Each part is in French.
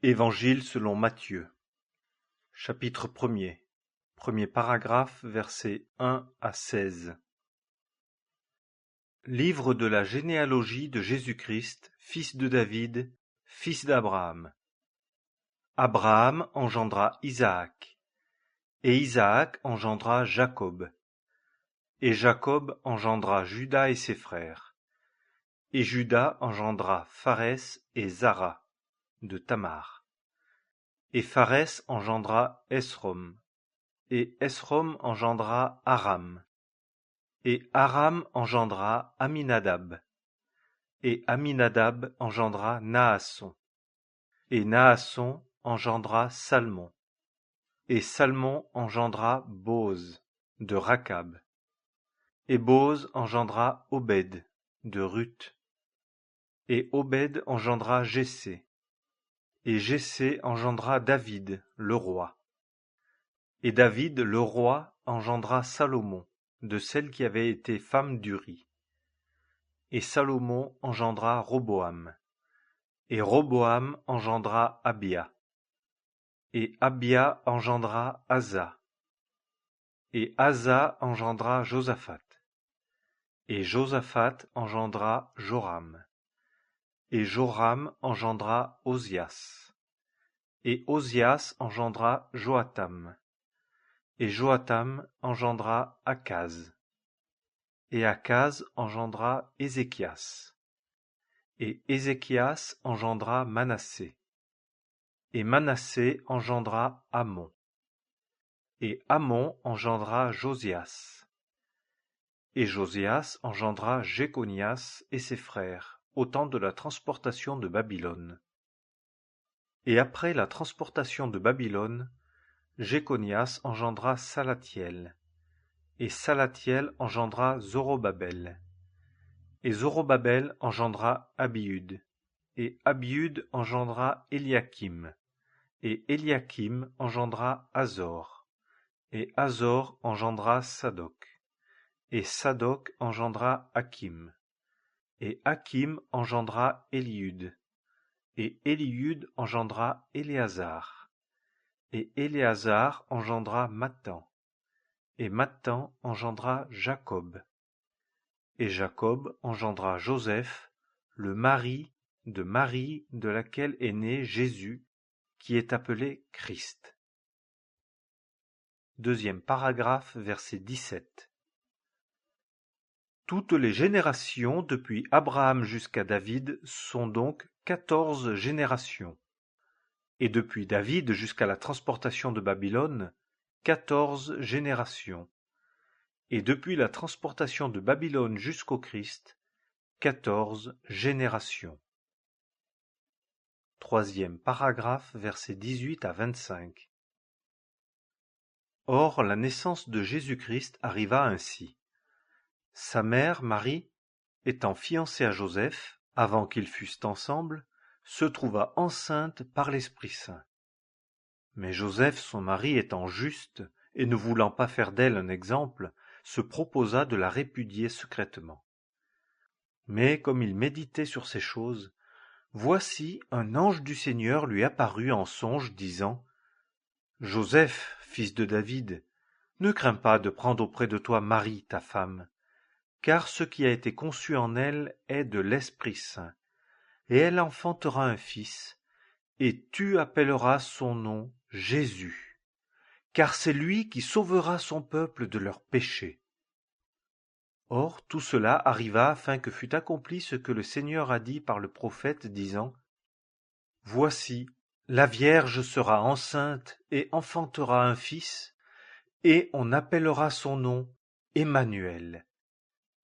Évangile selon Matthieu. Chapitre 1er. Premier paragraphe, versets 1 à 16. Livre de la généalogie de Jésus-Christ, fils de David, fils d'Abraham. Abraham engendra Isaac, et Isaac engendra Jacob. Et Jacob engendra Juda et ses frères. Et Juda engendra Pharès et Zara, de Tamar. Et Pharès engendra Esrom. Et Esrom engendra Aram. Et Aram engendra Aminadab. Et Aminadab engendra Naasson. Et Naasson engendra Salmon. Et Salmon engendra Boz, de Rakab. Et Boz engendra Obed, de Ruth. Et Obed engendra Jessé. Et Jessé engendra David, le roi. Et David le roi engendra Salomon, de celle qui avait été femme d'Uri. Et Salomon engendra Roboam. Et Roboam engendra Abia. Et Abia engendra Asa. Et Asa engendra Josaphat. Et Josaphat engendra Joram. Et Joram engendra Ozias. Et Ozias engendra Joatam. Et Joatam engendra Akaz. Et Akaz engendra Ézéchias. Et Ézéchias engendra Manassé. Et Manassé engendra Amon. Et Amon engendra Josias. Et Josias engendra Jéconias et ses frères, au temps de la transportation de Babylone. Et après la transportation de Babylone, Jéconias engendra Salathiel. Et Salathiel engendra Zorobabel. Et Zorobabel engendra Abiud. Et Abiud engendra Eliakim. Et Eliakim engendra Azor. Et Azor engendra Sadoc. Et Sadoc engendra Hakim. Et Hakim engendra Eliud. Et Eliud engendra Éléazar. Et Éléazar engendra Mattan. Et Mattan engendra Jacob. Et Jacob engendra Joseph, le mari de Marie de laquelle est né Jésus, qui est appelé Christ. Deuxième paragraphe, verset 17. Toutes les générations depuis Abraham jusqu'à David sont donc 14 générations. Et depuis David jusqu'à la transportation de Babylone, 14 générations. Et depuis la transportation de Babylone jusqu'au Christ, 14 générations. Troisième paragraphe, versets 18 à 25. Or, la naissance de Jésus-Christ arriva ainsi. Sa mère, Marie, étant fiancée à Joseph, avant qu'ils fussent ensemble, se trouva enceinte par l'Esprit Saint. Mais Joseph, son mari, étant juste et ne voulant pas faire d'elle un exemple, se proposa de la répudier secrètement. Mais comme il méditait sur ces choses, voici un ange du Seigneur lui apparut en songe, disant : « Joseph, fils de David, ne crains pas de prendre auprès de toi Marie, ta femme, car ce qui a été conçu en elle est de l'Esprit Saint, et elle enfantera un fils, et tu appelleras son nom Jésus, car c'est lui qui sauvera son peuple de leurs péchés. » Or tout cela arriva afin que fût accompli ce que le Seigneur a dit par le prophète, disant : « Voici, la Vierge sera enceinte et enfantera un fils, et on appellera son nom Emmanuel,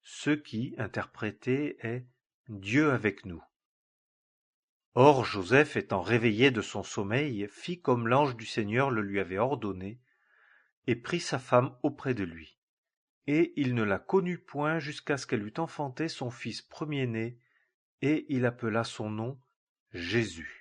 ce qui, interprété, est Dieu avec nous. Or Joseph, étant réveillé de son sommeil, fit comme l'ange du Seigneur le lui avait ordonné, et prit sa femme auprès de lui. Et il ne la connut point jusqu'à ce qu'elle eût enfanté son fils premier-né, et il appela son nom Jésus.